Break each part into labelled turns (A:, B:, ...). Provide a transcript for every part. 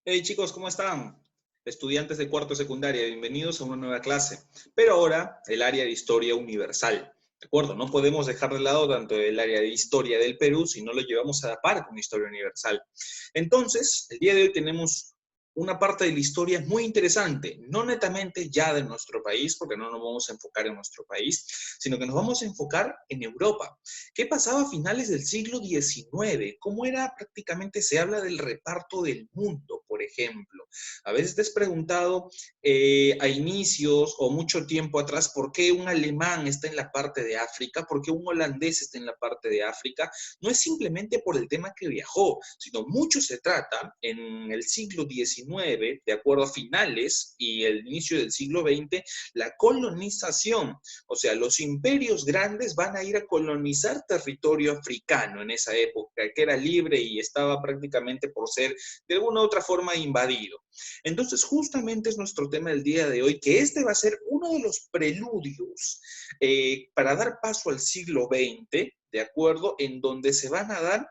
A: Hey chicos, ¿cómo están? Estudiantes de cuarto de secundaria, bienvenidos a una nueva clase. Pero ahora el área de historia universal. ¿De acuerdo? No podemos dejar de lado tanto el área de historia del Perú si no lo llevamos a la par con historia universal. Entonces, el día de hoy tenemos una parte de la historia muy interesante, no netamente ya de nuestro país, porque no nos vamos a enfocar en nuestro país, sino que nos vamos a enfocar en Europa. ¿Qué pasaba a finales del siglo XIX? ¿Cómo era prácticamente, se habla del reparto del mundo, por ejemplo? A veces te has preguntado a inicios o mucho tiempo atrás por qué un alemán está en la parte de África, por qué un holandés está en la parte de África. No es simplemente por el tema que viajó, sino mucho se trata en el siglo XIX, de acuerdo a finales y el inicio del siglo XX, la colonización. O sea, los imperios grandes van a ir a colonizar territorio africano en esa época, que era libre y estaba prácticamente por ser de alguna u otra forma invadido. Entonces, justamente es nuestro tema del día de hoy, que este va a ser uno de los preludios para dar paso al siglo XX, ¿de acuerdo? En donde se van a dar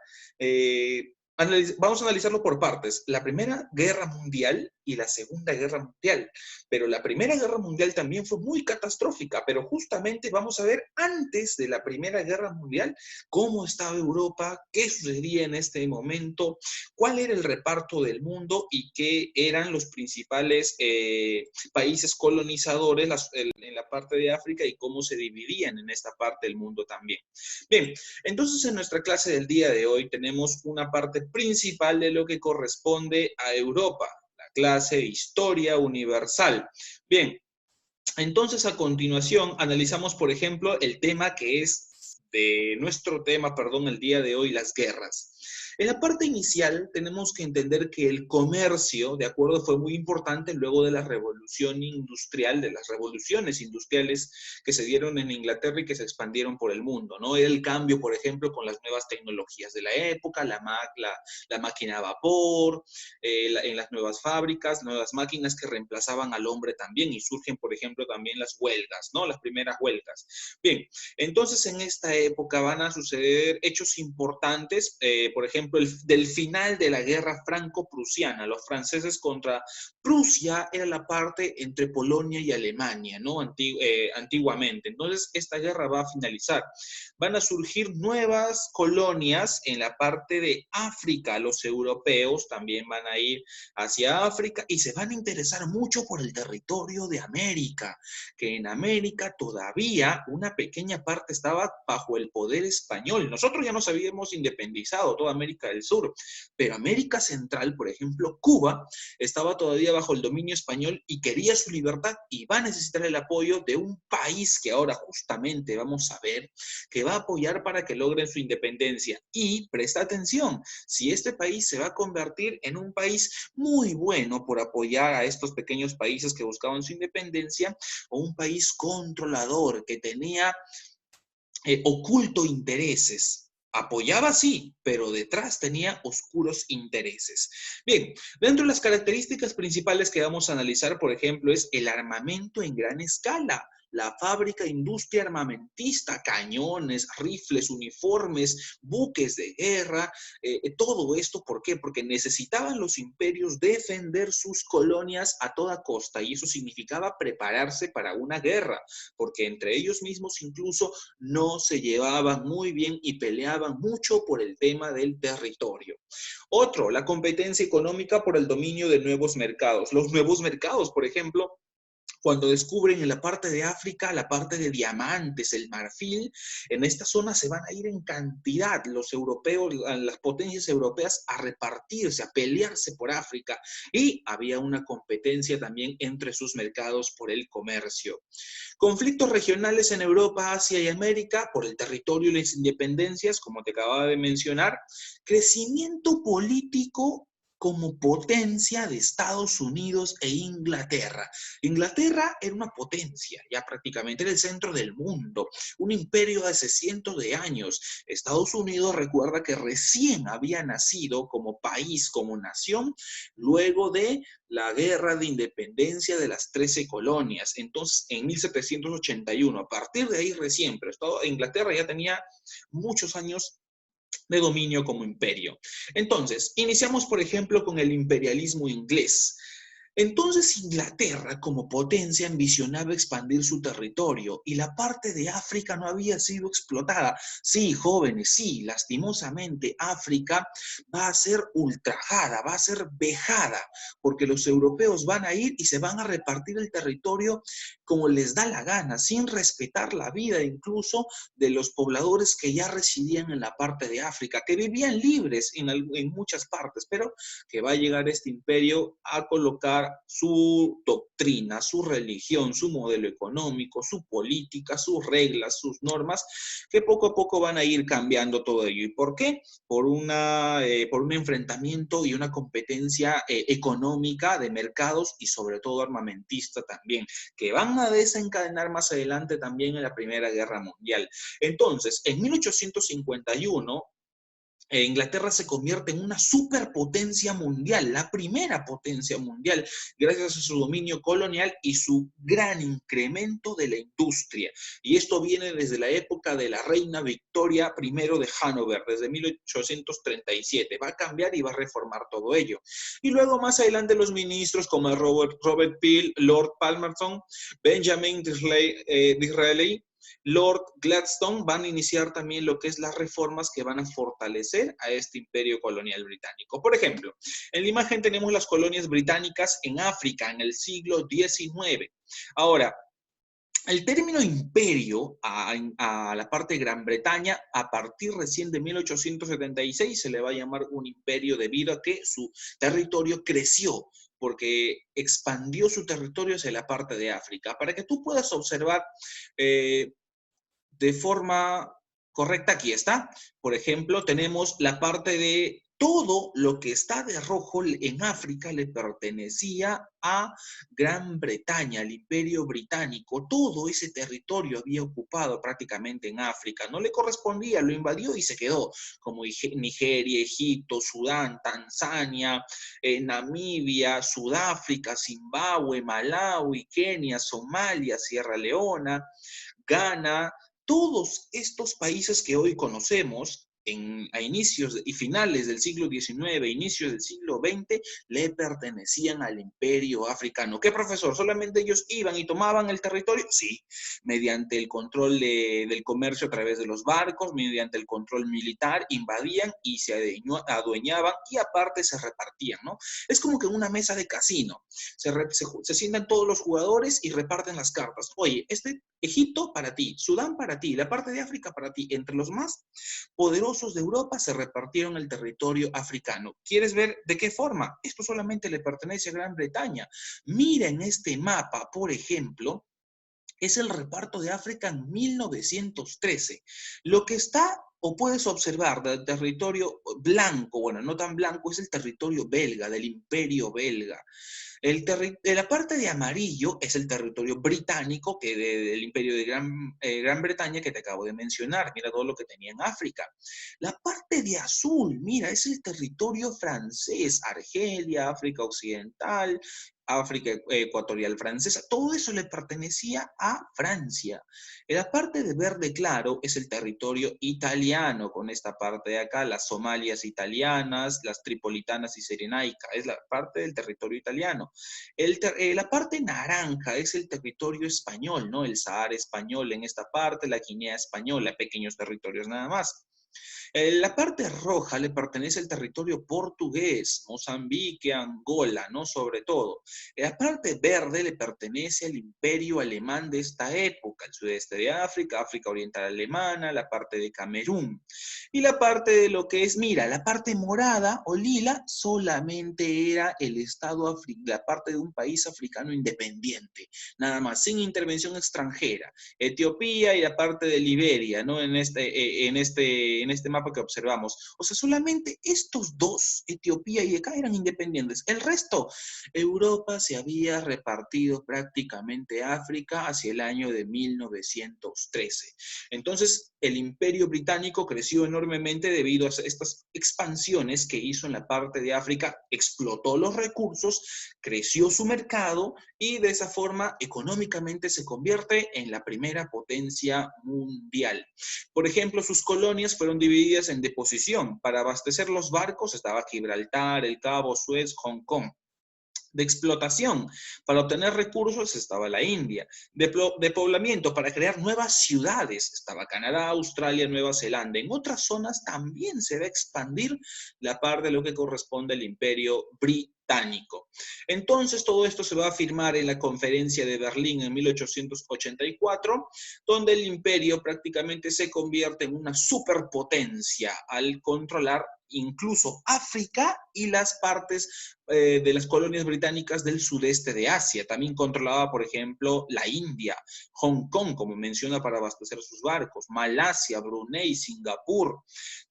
A: vamos a analizarlo por partes. La Primera Guerra Mundial y la Segunda Guerra Mundial. Pero la Primera Guerra Mundial también fue muy catastrófica, pero justamente vamos a ver antes de la Primera Guerra Mundial cómo estaba Europa, qué sucedía en este momento, cuál era el reparto del mundo y qué eran los principales países colonizadores en la parte de África y cómo se dividían en esta parte del mundo también. Bien, entonces en nuestra clase del día de hoy tenemos una parte principal de lo que corresponde a Europa, la clase de Historia Universal. Bien, entonces a continuación analizamos, por ejemplo, el tema que es de nuestro tema, perdón, el día de hoy, las guerras. En la parte inicial tenemos que entender que el comercio, de acuerdo, fue muy importante luego de la revolución industrial, de las revoluciones industriales que se dieron en Inglaterra y que se expandieron por el mundo, ¿no? Era el cambio, por ejemplo, con las nuevas tecnologías de la época, la máquina a vapor, en las nuevas fábricas, nuevas máquinas que reemplazaban al hombre también y surgen, por ejemplo, también las huelgas, ¿no? Las primeras huelgas. Bien, entonces en esta época van a suceder hechos importantes, por ejemplo, del final de la guerra franco-prusiana, los franceses contra Prusia era la parte entre Polonia y Alemania, ¿no? Antiguamente. Entonces, esta guerra va a finalizar. Van a surgir nuevas colonias en la parte de África. Los europeos también van a ir hacia África y se van a interesar mucho por el territorio de América, que en América todavía una pequeña parte estaba bajo el poder español. Nosotros ya nos habíamos independizado, toda América del Sur, pero América Central, por ejemplo, Cuba, estaba todavía bajo el dominio español y quería su libertad y va a necesitar el apoyo de un país que ahora justamente vamos a ver que va a apoyar para que logren su independencia. Y presta atención, si este país se va a convertir en un país muy bueno por apoyar a estos pequeños países que buscaban su independencia, o un país controlador que tenía oculto intereses. Apoyaba sí, pero detrás tenía oscuros intereses. Bien, dentro de las características principales que vamos a analizar, por ejemplo, es el armamento en gran escala, la fábrica industria armamentista, cañones, rifles, uniformes, buques de guerra, todo esto, ¿por qué? Porque necesitaban los imperios defender sus colonias a toda costa y eso significaba prepararse para una guerra, porque entre ellos mismos incluso no se llevaban muy bien y peleaban mucho por el tema del territorio. Otro, la competencia económica por el dominio de nuevos mercados. Los nuevos mercados, por ejemplo, cuando descubren en la parte de África la parte de diamantes, el marfil, en esta zona se van a ir en cantidad los europeos, las potencias europeas a repartirse, a pelearse por África y había una competencia también entre sus mercados por el comercio. Conflictos regionales en Europa, Asia y América por el territorio y las independencias, como te acababa de mencionar. Crecimiento político como potencia de Estados Unidos e Inglaterra. Inglaterra era una potencia, ya prácticamente era el centro del mundo, un imperio de hace cientos de años. Estados Unidos recuerda que recién había nacido como país, como nación, luego de la guerra de independencia de las 13 colonias. Entonces, en 1781, a partir de ahí recién, pero Inglaterra ya tenía muchos años de dominio como imperio. Entonces, iniciamos, por ejemplo, con el imperialismo inglés. Entonces Inglaterra, como potencia, ambicionaba expandir su territorio y la parte de África no había sido explotada. Sí, jóvenes, sí, lastimosamente África va a ser ultrajada, va a ser vejada, porque los europeos van a ir y se van a repartir el territorio como les da la gana, sin respetar la vida incluso de los pobladores que ya residían en la parte de África, que vivían libres en muchas partes, pero que va a llegar este imperio a colocar su doctrina, su religión, su modelo económico, su política, sus reglas, sus normas, que poco a poco van a ir cambiando todo ello. ¿Y por qué? Por un enfrentamiento y una competencia económica de mercados y sobre todo armamentista también, que van a desencadenar más adelante también en la Primera Guerra Mundial. Entonces, en 1851, Inglaterra se convierte en una superpotencia mundial, la primera potencia mundial, gracias a su dominio colonial y su gran incremento de la industria. Y esto viene desde la época de la reina Victoria I de Hannover, desde 1837. Va a cambiar y va a reformar todo ello. Y luego más adelante los ministros como Robert Peel, Lord Palmerston, Benjamin Disraeli, Lord Gladstone van a iniciar también lo que es las reformas que van a fortalecer a este imperio colonial británico. Por ejemplo, en la imagen tenemos las colonias británicas en África en el siglo XIX. Ahora, el término imperio a la parte de Gran Bretaña, a partir recién de 1876, se le va a llamar un imperio debido a que su territorio creció, porque expandió su territorio hacia la parte de África. Para que tú puedas observar de forma correcta, aquí está. Por ejemplo, tenemos la parte de todo lo que está de rojo en África le pertenecía a Gran Bretaña, al Imperio Británico. Todo ese territorio había ocupado prácticamente en África. No le correspondía, lo invadió y se quedó, como Nigeria, Egipto, Sudán, Tanzania, Namibia, Sudáfrica, Zimbabue, Malawi, Kenia, Somalia, Sierra Leona, Ghana, todos estos países que hoy conocemos a inicios y finales del siglo XIX, inicios del siglo XX, le pertenecían al imperio africano. ¿Qué, profesor? ¿Solamente ellos iban y tomaban el territorio? Sí, mediante el control del comercio a través de los barcos, mediante el control militar, invadían y se adueñaban y aparte se repartían, ¿no? Es como que en una mesa de casino. Se sientan todos los jugadores y reparten las cartas. Oye, Egipto para ti, Sudán para ti, la parte de África para ti. Entre los más poderosos de Europa se repartieron el territorio africano. ¿Quieres ver de qué forma? Esto solamente le pertenece a Gran Bretaña. Mira en este mapa, por ejemplo, es el reparto de África en 1913. Lo que está o puedes observar del territorio blanco, bueno, no tan blanco, es el territorio belga, del imperio belga. La parte de amarillo es el territorio británico del imperio de Gran Bretaña que te acabo de mencionar. Mira todo lo que tenía en África. La parte de azul, mira, es el territorio francés, Argelia, África Occidental, África Ecuatorial Francesa, todo eso le pertenecía a Francia. La parte de verde claro es el territorio italiano, con esta parte de acá, las Somalias italianas, las Tripolitanas y Cirenaica, es la parte del territorio italiano. La parte naranja es el territorio español, ¿no? El Sahara español en esta parte, la Guinea española, pequeños territorios nada más. La parte roja le pertenece al territorio portugués, Mozambique, Angola, ¿no? Sobre todo. La parte verde le pertenece al imperio alemán de esta época, el sudeste de África, África Oriental Alemana, la parte de Camerún. Y la parte de lo que es, mira, la parte morada o lila solamente era el estado, la parte de un país africano independiente, nada más, sin intervención extranjera. Etiopía y la parte de Liberia, ¿no? En este mapa que observamos. O sea, solamente estos dos, Etiopía y acá, eran independientes. El resto, Europa se había repartido prácticamente África hacia el año de 1913. Entonces, el imperio británico creció enormemente debido a estas expansiones que hizo en la parte de África, explotó los recursos, creció su mercado y de esa forma económicamente se convierte en la primera potencia mundial. Por ejemplo, sus colonias fueron fueron divididas en deposición. Para abastecer los barcos estaba Gibraltar, El Cabo, Suez, Hong Kong. De explotación, para obtener recursos estaba la India. De poblamiento, para crear nuevas ciudades, estaba Canadá, Australia, Nueva Zelanda. En otras zonas también se va a expandir la parte de lo que corresponde al Imperio Británico. Entonces, todo esto se va a firmar en la Conferencia de Berlín en 1884, donde el imperio prácticamente se convierte en una superpotencia al controlar incluso África y las partes de las colonias británicas del sudeste de Asia. También controlaba, por ejemplo, la India, Hong Kong, como menciona, para abastecer sus barcos, Malasia, Brunei, Singapur.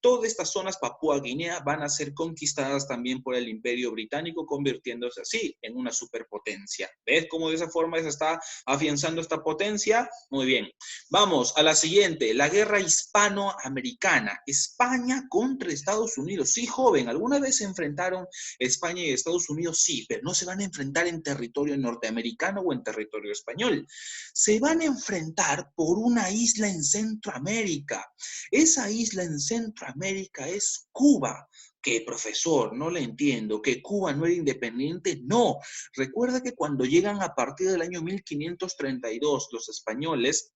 A: Todas estas zonas, Papúa Guinea, van a ser conquistadas también por el Imperio Británico, convirtiéndose así en una superpotencia. ¿Ves cómo de esa forma se está afianzando esta potencia? Muy bien. Vamos a la siguiente, la guerra hispanoamericana. España contra Estados Unidos. Sí, joven, ¿alguna vez se enfrentaron España y Estados Unidos? Sí, pero no se van a enfrentar en territorio norteamericano o en territorio español. Se van a enfrentar por una isla en Centroamérica. Esa isla en Centroamérica es Cuba. ¿Qué, profesor? No le entiendo. ¿Que Cuba no era independiente? No. Recuerda que cuando llegan a partir del año 1532 los españoles,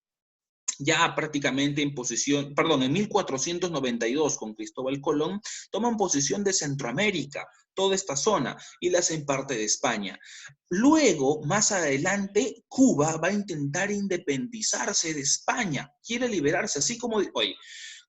A: ya prácticamente en posición, perdón, en 1492 con Cristóbal Colón, toman posesión de Centroamérica, toda esta zona, y la hacen parte de España. Luego, más adelante, Cuba va a intentar independizarse de España, quiere liberarse, así como, oye,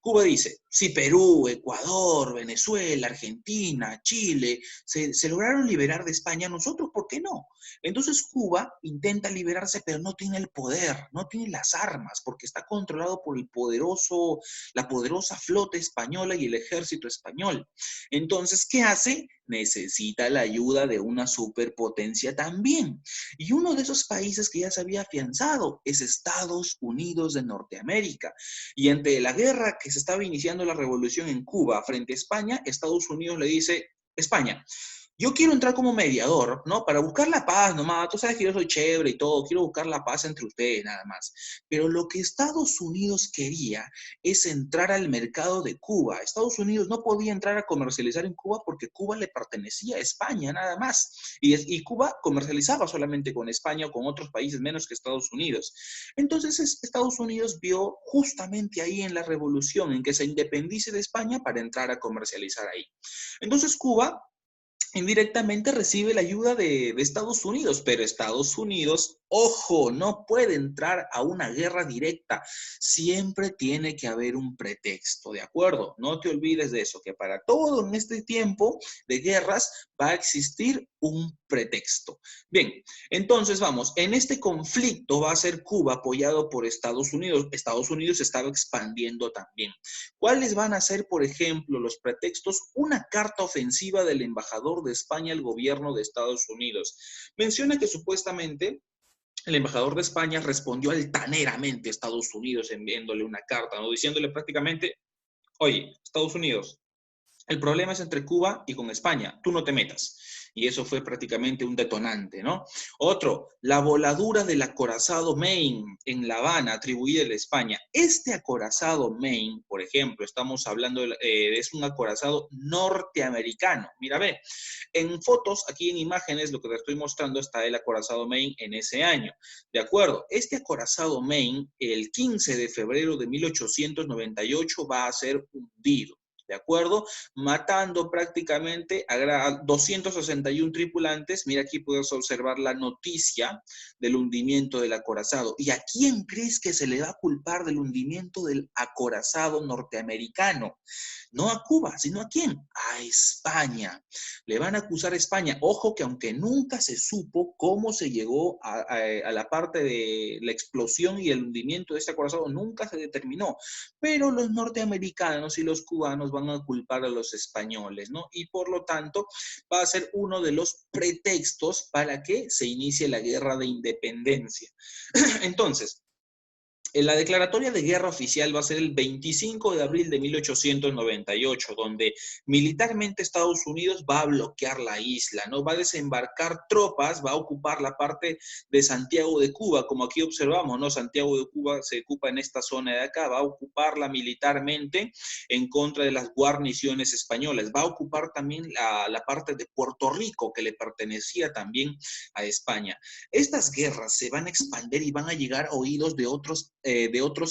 A: Cuba dice, si Perú, Ecuador, Venezuela, Argentina, Chile, se lograron liberar de España, nosotros, ¿por qué no? Entonces Cuba intenta liberarse, pero no tiene el poder, no tiene las armas, porque está controlado por la poderosa flota española y el ejército español. Entonces, ¿qué hace? Necesita la ayuda de una superpotencia también. Y uno de esos países que ya se había afianzado es Estados Unidos de Norteamérica. Y ante la guerra que se estaba iniciando la revolución en Cuba frente a España, Estados Unidos le dice, España, yo quiero entrar como mediador, ¿no? Para buscar la paz nomás. Tú sabes que yo soy chévere y todo. Quiero buscar la paz entre ustedes nada más. Pero lo que Estados Unidos quería es entrar al mercado de Cuba. Estados Unidos no podía entrar a comercializar en Cuba porque Cuba le pertenecía a España nada más. Y Cuba comercializaba solamente con España o con otros países menos que Estados Unidos. Entonces Estados Unidos vio justamente ahí en la revolución en que se independice de España para entrar a comercializar ahí. Entonces Cuba indirectamente recibe la ayuda de Estados Unidos, pero Estados Unidos, ojo, no puede entrar a una guerra directa. Siempre tiene que haber un pretexto, ¿de acuerdo? No te olvides de eso, que para todo en este tiempo de guerras va a existir un pretexto. Bien, entonces vamos, en este conflicto va a ser Cuba apoyado por Estados Unidos. Estados Unidos se estaba expandiendo también. ¿Cuáles van a ser, por ejemplo, los pretextos? Una carta ofensiva del embajador de España al gobierno de Estados Unidos. Menciona que supuestamente el embajador de España respondió altaneramente a Estados Unidos enviándole una carta, ¿no? Diciéndole prácticamente, oye, Estados Unidos, el problema es entre Cuba y con España, tú no te metas. Y eso fue prácticamente un detonante, ¿no? Otro, la voladura del acorazado Maine en La Habana, atribuida a España. Este acorazado Maine, por ejemplo, estamos hablando, es un acorazado norteamericano. Mira, ve, en fotos, aquí en imágenes, lo que te estoy mostrando está el acorazado Maine en ese año. De acuerdo, este acorazado Maine, el 15 de febrero de 1898, va a ser hundido. ¿De acuerdo? Matando prácticamente a 261 tripulantes. Mira, aquí puedes observar la noticia del hundimiento del acorazado. ¿Y a quién crees que se le va a culpar del hundimiento del acorazado norteamericano? No a Cuba, sino ¿a quién? A España. Le van a acusar a España. Ojo que aunque nunca se supo cómo se llegó a la parte de la explosión y el hundimiento de este acorazado, nunca se determinó. Pero los norteamericanos y los cubanos van a culpar a los españoles, ¿no? Y por lo tanto va a ser uno de los pretextos para que se inicie la guerra de independencia. Entonces, La declaratoria de guerra oficial va a ser el 25 de abril de 1898, donde militarmente Estados Unidos va a bloquear la isla, ¿no? Va a desembarcar tropas, va a ocupar la parte de Santiago de Cuba, como aquí observamos, ¿no? Santiago de Cuba se ocupa en esta zona de acá, va a ocuparla militarmente en contra de las guarniciones españolas, va a ocupar también la parte de Puerto Rico, que le pertenecía también a España. Estas guerras se van a expandir y van a llegar a oídos de otros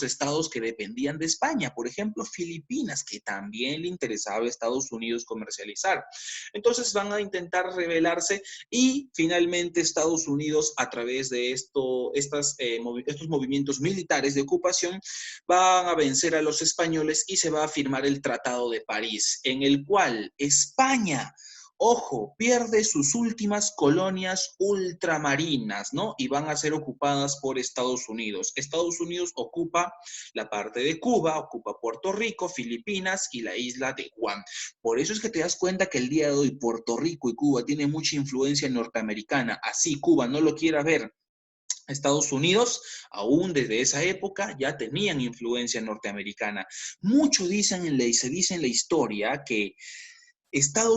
A: estados que dependían de España, por ejemplo, Filipinas, que también le interesaba a Estados Unidos comercializar. Entonces van a intentar rebelarse y finalmente Estados Unidos, a través de estos movimientos militares de ocupación, van a vencer a los españoles y se va a firmar el Tratado de París, en el cual España, ojo, pierde sus últimas colonias ultramarinas, ¿no? Y van a ser ocupadas por Estados Unidos. Estados Unidos ocupa la parte de Cuba, ocupa Puerto Rico, Filipinas y la isla de Guam. Por eso es que te das cuenta que el día de hoy Puerto Rico y Cuba tienen mucha influencia norteamericana. Así Cuba no lo quiera ver, Estados Unidos, aún desde esa época, ya tenían influencia norteamericana. Mucho se dice en la historia que España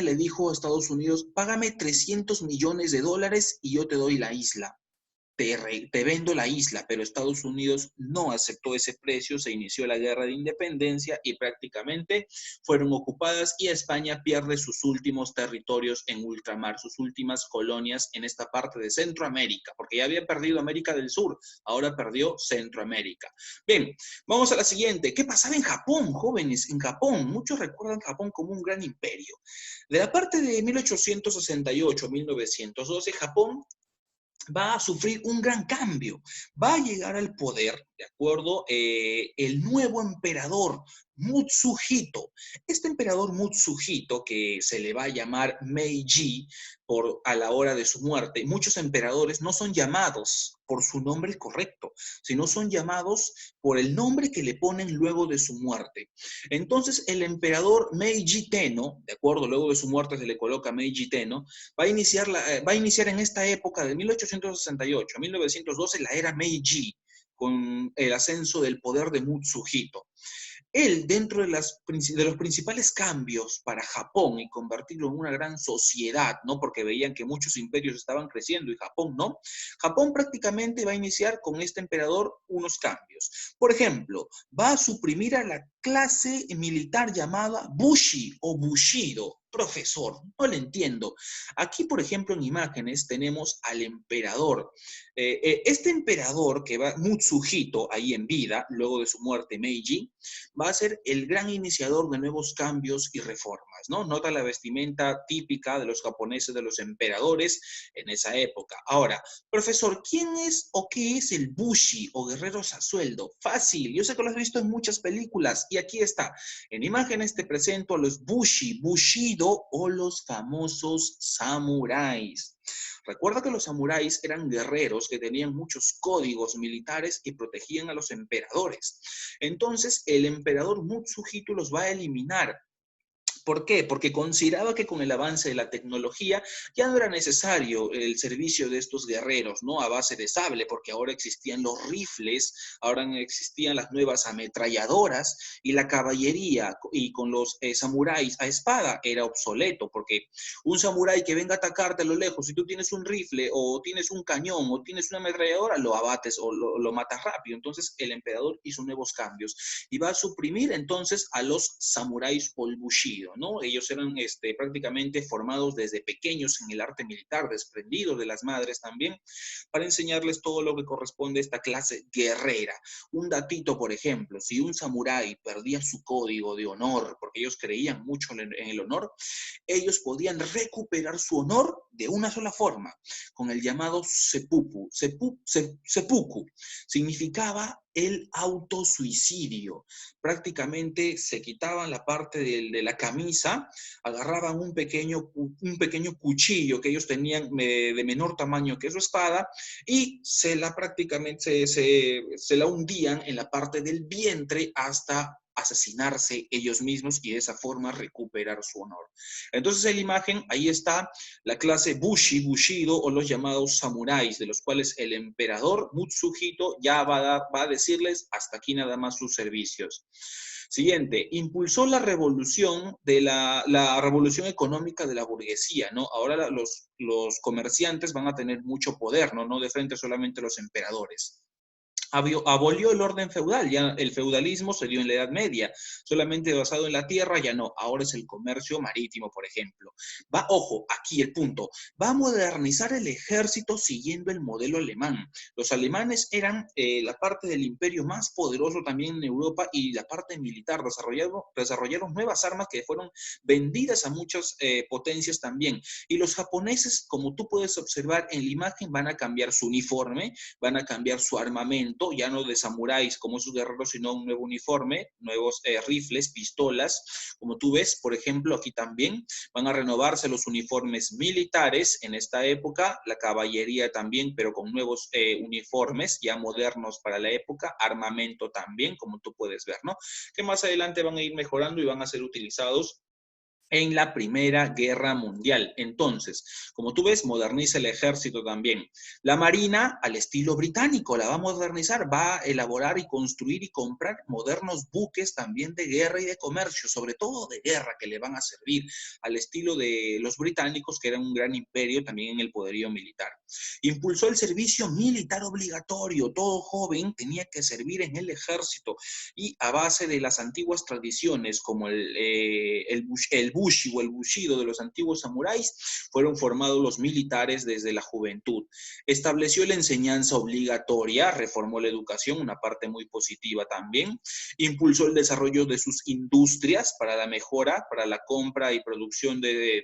A: le dijo a Estados Unidos, págame 300 millones de dólares y yo te doy la isla. Te vendo la isla, pero Estados Unidos no aceptó ese precio, se inició la guerra de independencia y prácticamente fueron ocupadas y España pierde sus últimos territorios en ultramar, sus últimas colonias en esta parte de Centroamérica, porque ya había perdido América del Sur, ahora perdió Centroamérica. Bien, vamos a la siguiente. ¿Qué pasaba en Japón, jóvenes? En Japón, muchos recuerdan Japón como un gran imperio. De la parte de 1868 a 1912, Japón va a sufrir un gran cambio. Va a llegar al poder, ¿de acuerdo? El nuevo emperador Mutsuhito. Este emperador Mutsuhito, que se le va a llamar Meiji a la hora de su muerte, muchos emperadores no son llamados por su nombre correcto, sino son llamados por el nombre que le ponen luego de su muerte. Entonces, el emperador Meiji Tenno, de acuerdo, luego de su muerte se le coloca Meiji Tenno, va a iniciar en esta época de 1868 a 1912 la era Meiji, con el ascenso del poder de Mutsuhito. Él, dentro de los principales cambios para Japón y convertirlo en una gran sociedad, ¿no? Porque veían que muchos imperios estaban creciendo y Japón no. Japón prácticamente va a iniciar con este emperador unos cambios. Por ejemplo, va a suprimir a la clase militar llamada Bushi o Bushido. Profesor, no le entiendo. Aquí, por ejemplo, en imágenes tenemos al emperador. Este emperador que va, Mutsuhito, ahí en vida, luego de su muerte, Meiji, va a ser el gran iniciador de nuevos cambios y reformas, ¿no? Nota la vestimenta típica de los japoneses, de los emperadores en esa época. Ahora, profesor, ¿quién es o qué es el Bushi o guerreros a sueldo? Fácil, yo sé que lo has visto en muchas películas y aquí está. En imágenes te presento a los Bushi, Bushido o los famosos samuráis. Recuerda que los samuráis eran guerreros que tenían muchos códigos militares y protegían a los emperadores. Entonces, el emperador Mutsuhito los va a eliminar. ¿Por qué? Porque consideraba que con el avance de la tecnología ya no era necesario el servicio de estos guerreros, ¿no? A base de sable, porque ahora existían los rifles, ahora existían las nuevas ametralladoras y la caballería y con los samuráis a espada era obsoleto, porque un samurái que venga a atacarte a lo lejos, si tú tienes un rifle o tienes un cañón o tienes una ametralladora, lo abates o lo matas rápido. Entonces el emperador hizo nuevos cambios y va a suprimir entonces a los samuráis o el bushido, ¿no? Ellos eran prácticamente formados desde pequeños en el arte militar, desprendidos de las madres también, para enseñarles todo lo que corresponde a esta clase guerrera. Un datito, por ejemplo, si un samurái perdía su código de honor, porque ellos creían mucho en el honor, ellos podían recuperar su honor de una sola forma, con el llamado seppuku. Seppuku significaba el autosuicidio. Prácticamente se quitaban la parte de la camisa, agarraban un pequeño cuchillo que ellos tenían de menor tamaño que su espada y prácticamente se la hundían en la parte del vientre hasta asesinarse ellos mismos y de esa forma recuperar su honor. Entonces en la imagen, ahí está la clase Bushi, Bushido o los llamados samuráis, de los cuales el emperador Mutsuhito ya va a decirles hasta aquí nada más sus servicios. Siguiente, impulsó la revolución de la revolución económica de la burguesía, ¿no? Ahora los comerciantes van a tener mucho poder, ¿no? No de frente solamente los emperadores. Abolió el orden feudal, ya el feudalismo se dio en la Edad Media, solamente basado en la tierra, ya no, ahora es el comercio marítimo, por ejemplo. Ojo, aquí el punto, va a modernizar el ejército siguiendo el modelo alemán. Los alemanes eran la parte del imperio más poderoso también en Europa y la parte militar, desarrollaron nuevas armas que fueron vendidas a muchas potencias también. Y los japoneses, como tú puedes observar en la imagen, van a cambiar su uniforme, van a cambiar su armamento, ya no de samuráis como esos guerreros, sino un nuevo uniforme, nuevos rifles, pistolas. Como tú ves, por ejemplo, aquí también van a renovarse los uniformes militares en esta época, la caballería también, pero con nuevos uniformes ya modernos para la época, armamento también, como tú puedes ver, ¿no? Que más adelante van a ir mejorando y van a ser utilizados en la Primera Guerra Mundial. Entonces, como tú ves, moderniza el ejército también. La Marina, al estilo británico, la va a modernizar, va a elaborar y construir y comprar modernos buques también de guerra y de comercio, sobre todo de guerra, que le van a servir al estilo de los británicos, que eran un gran imperio también en el poderío militar. Impulsó el servicio militar obligatorio. Todo joven tenía que servir en el ejército y a base de las antiguas tradiciones como el bushi o el bushido de los antiguos samuráis, fueron formados los militares desde la juventud. Estableció la enseñanza obligatoria, reformó la educación, una parte muy positiva también. Impulsó el desarrollo de sus industrias para la mejora, para la compra y producción de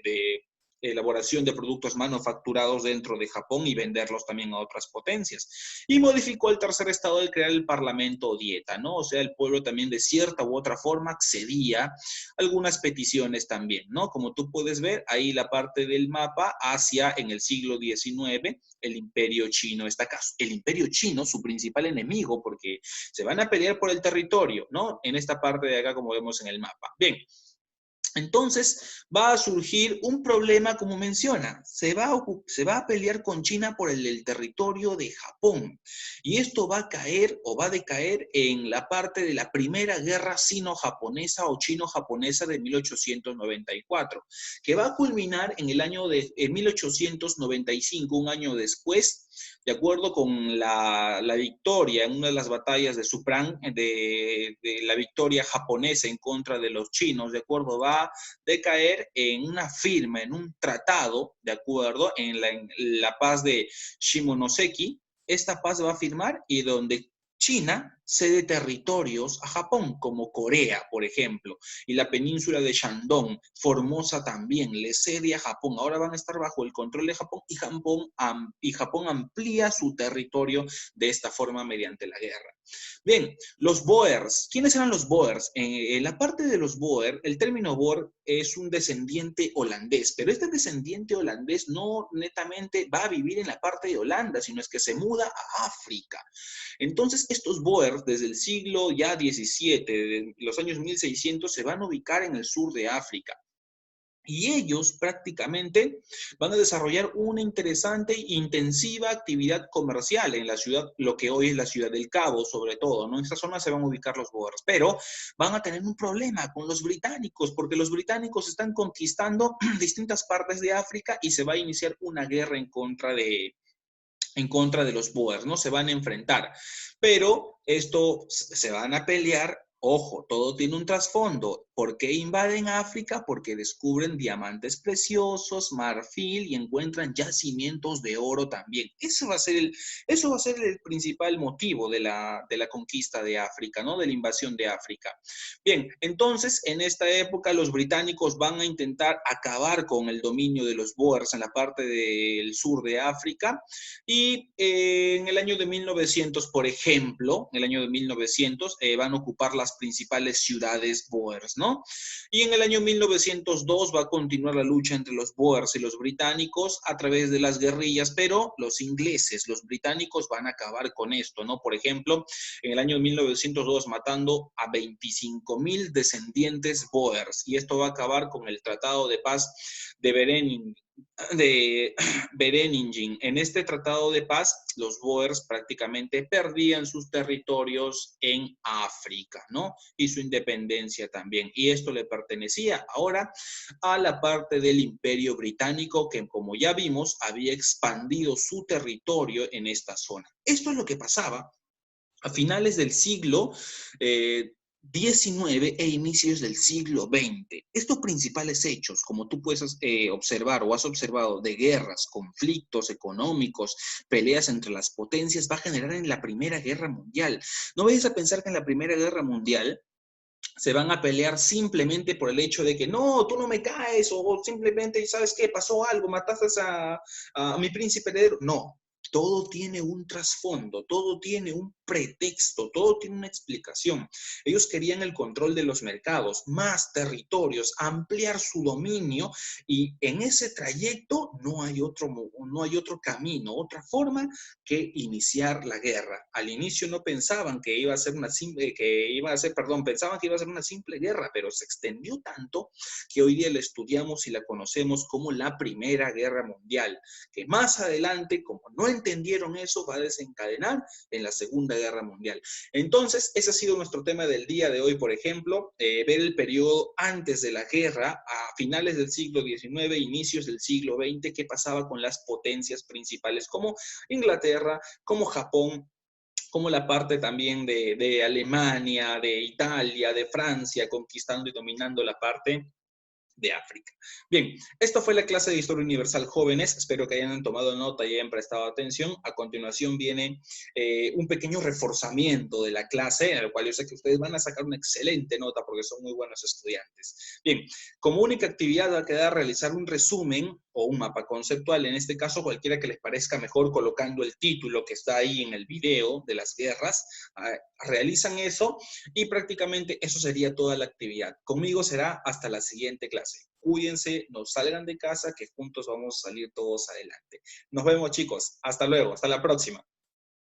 A: elaboración de productos manufacturados dentro de Japón y venderlos también a otras potencias. Y modificó el tercer estado al crear el parlamento o dieta, ¿no? O sea, el pueblo también de cierta u otra forma accedía a algunas peticiones también, ¿no? Como tú puedes ver, ahí la parte del mapa, Asia en el siglo XIX, el imperio chino está acá. El imperio chino, su principal enemigo, porque se van a pelear por el territorio, ¿no? En esta parte de acá, como vemos en el mapa. Bien. Entonces va a surgir un problema, como menciona, se va a pelear con China por el territorio de Japón. Y esto va a caer o va a decaer en la parte de la primera guerra sino-japonesa o chino-japonesa de 1894, que va a culminar en el año de 1895, un año después, de acuerdo con la victoria en una de las batallas de Suprang, de la victoria japonesa en contra de los chinos, de acuerdo, va a decaer en una firma, en un tratado, de acuerdo, en la paz de Shimonoseki. Esta paz va a firmar y donde China cede territorios a Japón, como Corea, por ejemplo, y la península de Shandong, Formosa también, le cede a Japón. Ahora van a estar bajo el control de Japón y Japón amplía su territorio de esta forma mediante la guerra. Bien, los Boers. ¿Quiénes eran los Boers? En la parte de los Boer, el término Boer es un descendiente holandés, pero este descendiente holandés no netamente va a vivir en la parte de Holanda, sino es que se muda a África. Entonces, estos Boers, desde el siglo ya XVII, de los años 1600, se van a ubicar en el sur de África. Y ellos prácticamente van a desarrollar una interesante e intensiva actividad comercial en la ciudad, lo que hoy es la ciudad del Cabo, sobre todo, ¿no? En esta zona se van a ubicar los Boers, pero van a tener un problema con los británicos, porque los británicos están conquistando distintas partes de África y se va a iniciar una guerra en contra de los Boers, ¿no? Se van a enfrentar, pero esto se van a pelear. Ojo, todo tiene un trasfondo. ¿Por qué invaden África? Porque descubren diamantes preciosos, marfil y encuentran yacimientos de oro también. Eso va a ser el principal motivo de la conquista de África, ¿no? De la invasión de África. Bien, entonces en esta época los británicos van a intentar acabar con el dominio de los Boers en la parte del sur de África y en el año de 1900, por ejemplo, en el año de 1900 van a ocupar las principales ciudades Boers, ¿no? ¿no? Y en el año 1902 va a continuar la lucha entre los Boers y los británicos a través de las guerrillas, pero los ingleses, los británicos van a acabar con esto, ¿no? Por ejemplo, en el año 1902 matando a 25.000 descendientes Boers, y esto va a acabar con el Tratado de Paz de Vereeniging. En este tratado de paz, los Boers prácticamente perdían sus territorios en África, ¿no? Y su independencia también. Y esto le pertenecía ahora a la parte del Imperio Británico, que como ya vimos, había expandido su territorio en esta zona. Esto es lo que pasaba a finales del siglo XIX e inicios del siglo XX. Estos principales hechos, como tú puedes observar o has observado, de guerras, conflictos económicos, peleas entre las potencias, va a generar en la Primera Guerra Mundial. No vayas a pensar que en la Primera Guerra Mundial se van a pelear simplemente por el hecho de que no, tú no me caes, o simplemente, ¿sabes qué? Pasó algo, mataste a mi príncipe heredero. No, todo tiene un trasfondo, todo tiene un pretexto, todo tiene una explicación. Ellos querían el control de los mercados, más territorios, ampliar su dominio, y en ese trayecto no hay otro camino, otra forma que iniciar la guerra. Al inicio no pensaban que iba a ser pensaban que iba a ser una simple guerra, pero se extendió tanto que hoy día la estudiamos y la conocemos como la Primera Guerra Mundial, que más adelante, como no entendieron eso, va a desencadenar en la Segunda Guerra Mundial. Entonces, ese ha sido nuestro tema del día de hoy, por ejemplo, ver el periodo antes de la guerra, a finales del siglo XIX, inicios del siglo XX, qué pasaba con las potencias principales como Inglaterra, como Japón, como la parte también de Alemania, de Italia, de Francia, conquistando y dominando la parte de África. Bien, esto fue la clase de Historia Universal, jóvenes. Espero que hayan tomado nota y hayan prestado atención. A continuación viene un pequeño reforzamiento de la clase, en el cual yo sé que ustedes van a sacar una excelente nota porque son muy buenos estudiantes. Bien, como única actividad va a quedar realizar un resumen o un mapa conceptual, en este caso cualquiera que les parezca mejor, colocando el título que está ahí en el video de las guerras. Realizan eso y prácticamente eso sería toda la actividad. Conmigo será hasta la siguiente clase. Cuídense, no salgan de casa, que juntos vamos a salir todos adelante. Nos vemos, chicos. Hasta luego, hasta la próxima.